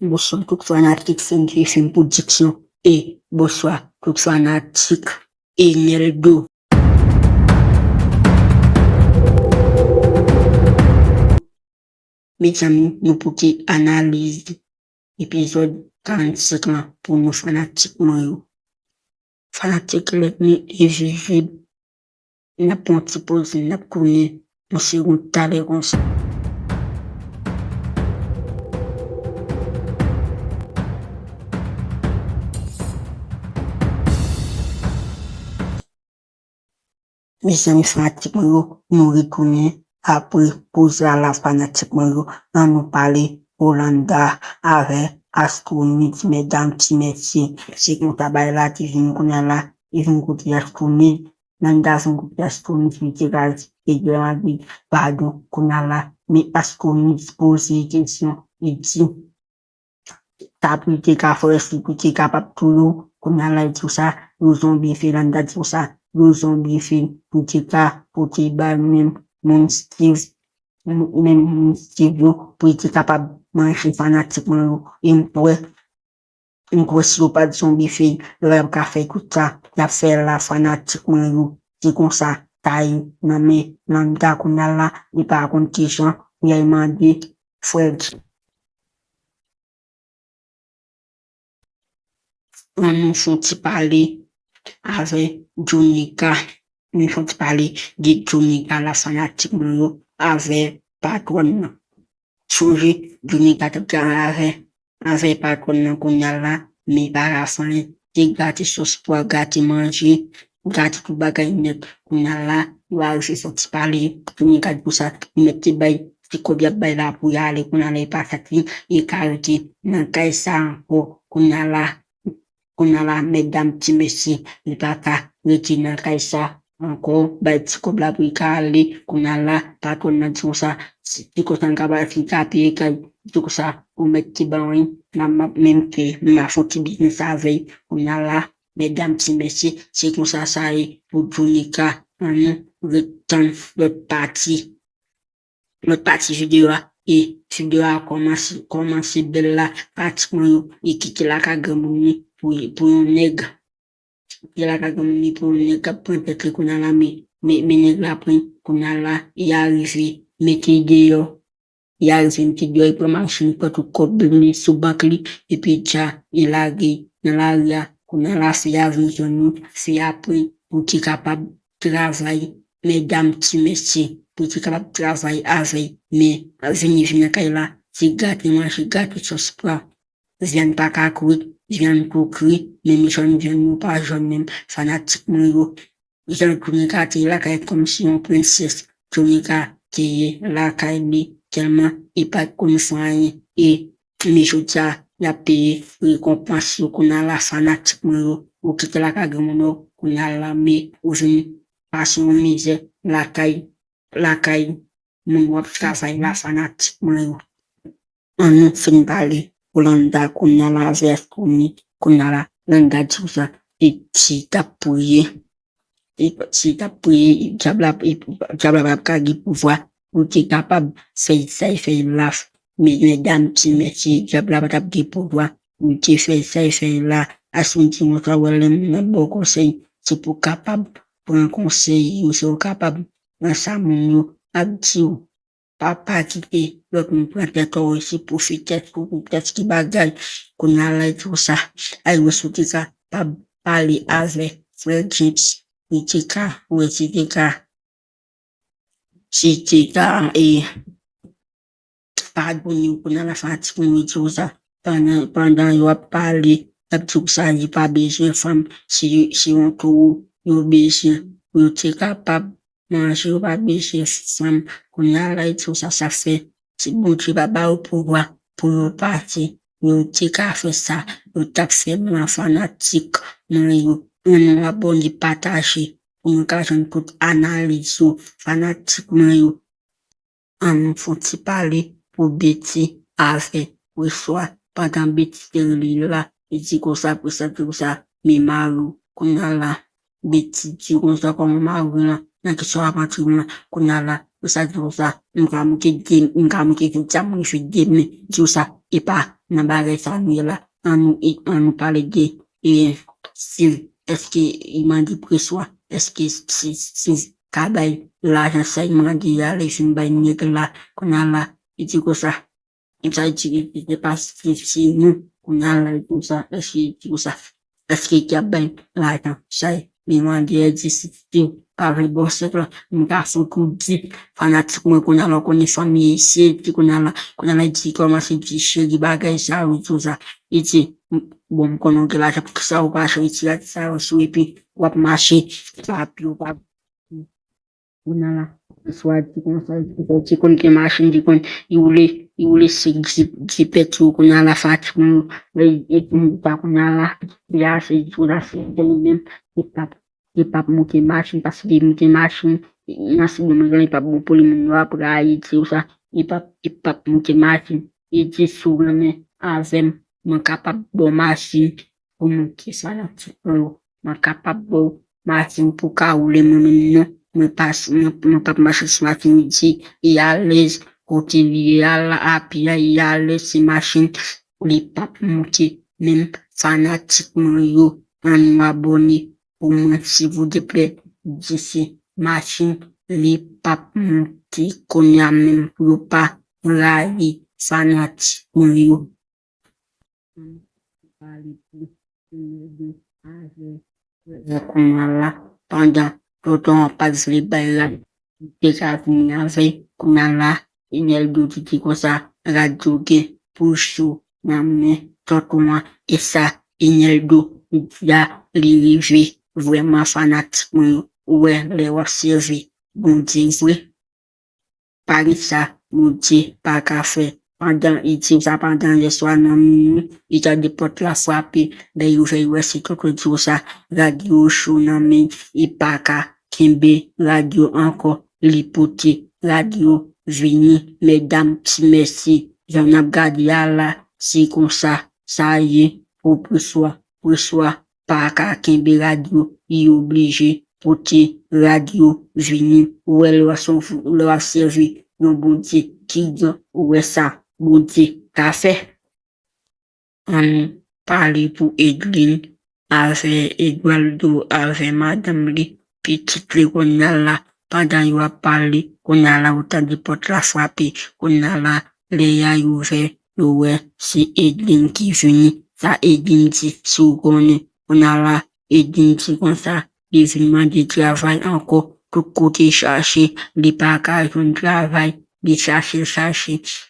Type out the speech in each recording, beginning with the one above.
Bonsoir tout fanatique film production et bonsoir tout fanatique Eneldo. Mes amis, nous pouvons analyser l'épisode 47 pour nos fanatiques Mario. Fanatiques les invisibles, n'a pas posé, n'a pas connu, on se rend tolérance. Mes amis fanatiques Mario, nous retournons après poser à la fanatique Mario, on nous parler Hollanda avec astronomie, mesdames, petits messieurs, c'est qu'on tabaye là, qui vient qu'on a là, ils vont côté astronomie, Nanda son côté astronomie, qui est et de la vie, pardon, qu'on a là, mais astronomie pose des questions, il dit, t'as pris tes cafés, si tu es capable tout l'eau, qu'on a là, tout ça, nous ont bien fait, Nanda, tout ça, nous ont bien fait, pour tes cas, pour tes bas, même, mon Steve, même Steve, pour être capable de manger fanatiquement, et m'poure, si ou pas de son biffé, le café, tout ça, la fait la fanatiquement, c'est comme ça, taille, mais, Nanda, qu'on a là, et par contre, question, il a demandé, Fred. On nous faut parler avec Jonica. Nous faut parler de Jonica, la fanatique, avec patron. Changer, Jonica, avec patron, qu'on a là, mais par la fin, des gâtés sauce pour gâter manger, gâter tout bagay net, qu'on a là, il va aussi sortir parler, Jonica, pour ça, il met petit bail, c'est quoi bien bail là pour y aller, qu'on a les passations, et carité, nan kay ça encore, qu'on a là, mesdames, petits messieurs, le papa, le tina, kaisa, encore, petit comme la bricale, qu'on a là, pas qu'on a dit ça, c'est qu'on s'en capable de taper, tout ça, on met petit bain, même que, ma faute business avec, qu'on a là, mesdames, petits messieurs, c'est comme ça est, pour Jonica, le temps, le parti vidéo, et vidéo a commencé belle là, pratiquement, et quitter la kagamouni, pour un nègre. Il a kagamouni pour un nègre, peut-être qu'on a là, mais nègre là, qu'on a là, il est arrivé, mettez dehors. Il a arrivé, mettez dehors, il prend machine, pas tout corps, sous banque, et puis, tcha, il a arrivé, dans l'arrière, qu'on a là, c'est à vision, c'est après, pour qu'il capable de travailler, mesdames, petits messieurs, pour qu'il capable de travailler avec, mais, venir là, c'est gâté, moi, c'est gâté, sur ce point. Viennent pas qu'à courir, viennent pour crier, mais mes jeunes viennent pas jeunes même, fanatiquement, ils viennent tourner quartier là, comme si on princesse, tourner quartier là, tellement, et pas comme ça, et, mes jeunes, il a payé, récompense, qu'on a la fanatiquement, ou quitte la kagamono, qu'on a la, mais, ou venir, passer en misère, la caille, mon wap travail, la fanatiquement, on nous fait parler. Hollanda, qu'on a la veste, qu'on a la langue, tout ça, et si t'as prié, diable a pouvoir, pour t'es capable, faire ça, faire là, mais mesdames, petits messieurs, diable a pouvoir, pour t'es faire ça, faire là, à son petit mot, un bon conseil, c'est pour capable, pour un conseil, ou c'est capable, dans sa mon, à papa qui est, l'autre nous prend tête aussi pour faire tête, pour tête qui bagaille, qu'on a là et tout ça. Aïe, vous souhaitez ça, pas parler avec frère James, et, pardon, qu'on a la fatigue, et tout ça. Pendant, il va parler, tout ça, il pas besoin de femme, si on trouve, il a besoin, il est capable, manger, il pas besoin de femme, qu'on a là et tout ça, ça fait, si bon Dieu va pas au pouvoir, pour partir, il est fait ça, il a fait ma fanatique, on a bon de partager, pour nous cacher toute analyse, fanatiquement, on faut parler pour Betty avec reçoit pendant Betty de là et dit comme ça pour ça tout ça mais Marou qu'on a là Betty dit comme ça comme Marou là n'a qui soit partir là qu'on a là pour ça tout ça nous avons qui dit nous avons qui dit ça nous fait dire tout ça et pas nan bagay sa nou la, an nou pale de, si, eske y mandi preswa, eske si kabay l'ajan sa y mandi ya, le fin bay neg la, konya la, iti ko sa, sa iti pas si nou, konya la, iti ko sa, iti ko sa, eske ki abay l'ajan sa y mandi si, pare bon se la, mga son kou di, fanatik mwen konya la, konye fami se, iti konya la iti komanse di chegi bagay sa, iti ko sa, iti, bon konon ke l'ajan pou ki sa ou pa chan iti la, sa ou sou epi, wap mache, papi ou pa, konya la, swa di kon sa, di kon ke mache, di kon, y oule se di petou, konya la fatik mwen, eti mwen pa konya la, ya se di kou la se, deni men, e pap mwen ke mache, pasi de mwen ke mache, nasi de mwen e pap mwen poli mwen wap la, eti ou sa, e pap mwen ke mache, eti sou mwen avem, mwen kapap bo mache, pou mwen ke sa la, mwen kapap bo mache pou ka oule mwen non, mwen pap mache si mache iti, y alez, kote li ala api ya, y alez si mache, li pap mwen ke, men fanatik mwen yo, an abone, pou mwen si vous de ple, disi mache, li pap mwen ke, konya men yo pa, rayi fanatik mwen yo. Konya la, pandan, toton pas li bay la, deka vini ave, konya la, inel do titi ko sa, radio gen, pou chou, namen, toton e sa, inel do, ya li rive, vweman fanatik mwen yo, ouwe le waserve, bon di vwe, pari sa, bon di, pa kafe, pandan iti sa, pandan le swa nan mwen, ita de pot la frape, de yu ve yu esi toto di ou sa, radio chou nan men, ipaka, kembe, radio anko, lipote, radio vini, medam ti mesi, jan ap gadi ala, si kon sa, sa ye, pou preswa, paka, kembe radio, yi oblige, pote, radio vini, ouwe le waserve, yon bonti, kidjan, ouwe sa, bonti, kafe. An pale pou Edlin, ave Eduardo, ave madame li, petit li konya la, pandan yo a pale, konya la ou tan di pot la frape, konya la, le ya yu ve, yowe, si Edlin ki vini, sa Edlin di sou konen, konya la, Edlin di kon sa, li vinman di travay anko, tout kote chache, li pa ka joun travay, li chache,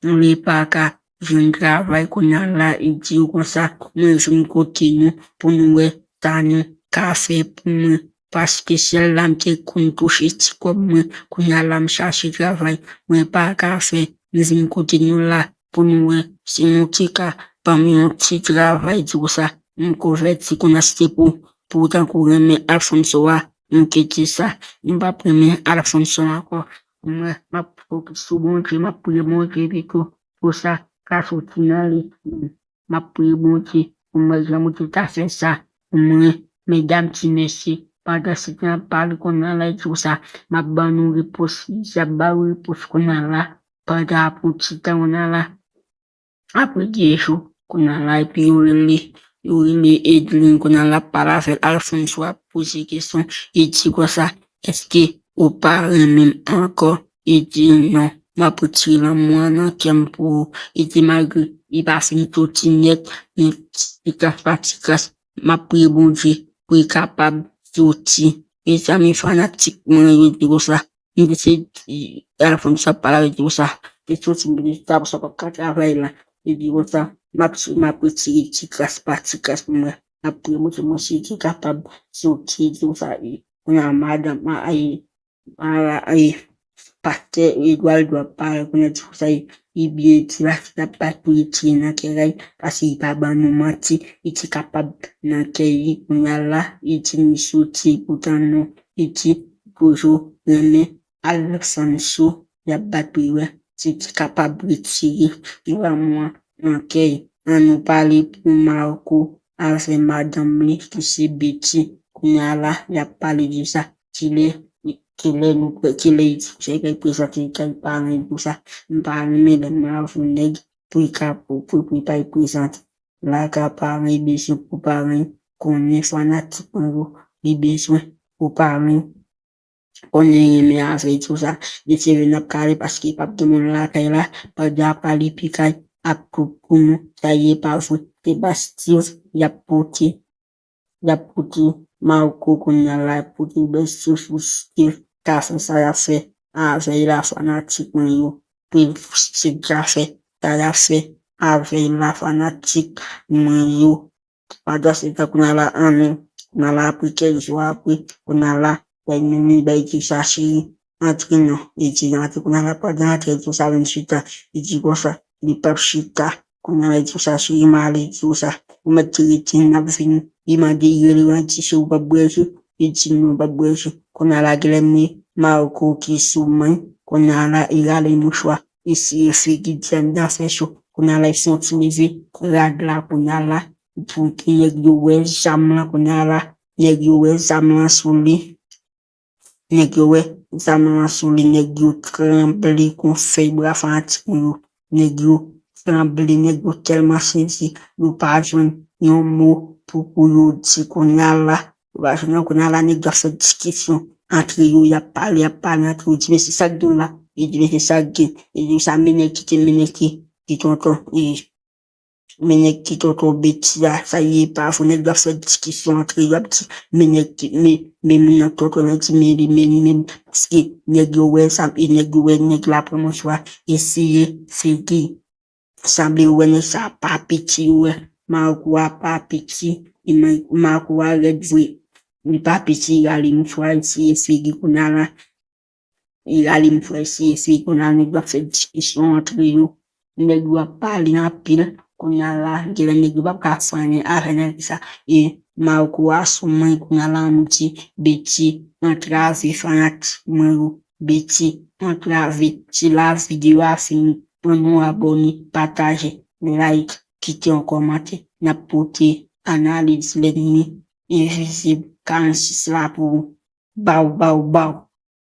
li pa ka joun travay, konya la, iti ou kon sa, mwen joun kote nou, pou nou we, tani, kafe pou mwen, paske sel lam ke kon touche ti kom mwen, konya la m chache travay, mwen pa kafe, mwen joun kote nou la, pou nou we, si nou ti ka, pa mwen ti travay di ou sa, mwen kovet si kon aste pou tan kou reme Alfonso wa, mwen keti sa, mwen pa preme Alfonso anko, mwen ma pou sou bonje, ma pou ye bonje biko, pou sa, ka soti nan li, ma pou ye bonje, mwen jamou ti ta fe sa, mwen, medam ti mesi, pandan si ten pale konan la iti ou sa, ma ban nou repos, sa ba ou repos konan la, pandan apou ti tan konan la, apou di ejou, konan la, epi yo li Edlin konan la para fel Alfonso a pose kesyon, iti kwa sa, eske ou pa remen anko, iti non, ma pou ti lan mwen an kem pou, iti magre, i pa fin toti net, i ka patikas, ma pou bonje, pou i kapab toti, iti a mi fanatik mwen yo di kwa sa, iti se Alfonso a para di kwa sa, iti toti mwen di tab sa pa katravay la, iti kwa sa, ma pou ti kras patikas mwen, ma pou mwen si ti kapab toti di kwa sa, konya madam, pate, Eduardo a pale, konya di kwa sa, i biye ti la fita patou iti nan keray, pasi i pa ban nou mati, iti kapab nan keray, konya la, iti ni soti, poutan nou, iti poujou, reme, Alfonso, ya batou iwe, ti kapab iti, iwa mwen, nan keray, an nou pale pou Marco, ave madame li, ki se beti, konya la, ya pale di sa, ki le iti, se ke prezante, ki pale di sa, mpale me le mwen avou neg, pou pa prezante. La ka parent bezwen pou parent konnen fanatikman yo, li bezwen pou parent konnen reme avè tout ça. Li se ven ap kare paske pap de moun la kay la, pa di ap pali pikay ap pou nou, sa ye pa vwe, te bastiv, yap poti Marco konnen la, poti bestif ou stif, ka fè sa ya fè, avè la fanatikman yo, pou se ka fè, sa ya fè, avè la fanatikman yo. Pada se ta konnen la anen, konnen la apri kel jwa apri, konnen la, bay meni bay ki sa chiri, entre non, eti nan te konnen la pa dan entre tout sa ven chita, eti kon sa, li pap chita, konnen la tout sa chiri male, tout sa, ou met tiritin nap vini, li mande yele wanti se ou pa breje, eti non pa breje, konnen la glemme, Marco ki souman, konnen la ilale mouchwa, esi efe ki djen dan fècho, konnen la senti leve, rad la konnen la, pou ki yek yo we zam la konnen la, yek yo we zam la sou li, yek yo we zam la sou li, yek yo tremble kon fey bra fanatik yo, yek yo tremble, yek yo telman sensi, yo pa jwen yon mot pou yo di konnen la, konnen la nek yo fè diskisyon, entre yo ya pale entre yo, di men se sak don la, di men se sak gen, di sa mene ki tonton, menek ki tonton beti ya, sa ye pa, nek do fè diskisyon entre yo, menek ki, men tonton nek ti men, paske nek yo we, nek la premon chwa, esye, fè ki, samble we nek sa pa piti we, Marco a pa piti, Marco a red vwe, li pa piti, ali mchwa, esye, fè ki konnen la, ali mchwa, esye, konnen nek do fè diskisyon entre yo, nek do pali an pil, konnen la, gele nek do ka fane, avene sa, Marco a souman konnen la mouti, beti, entrave fanatikman yo, beti, entrave, si la video a fini, pon nou aboni, pataje, like, kite yon komante, napote, analize l'ennemi, invisible, 46 la pou, bow.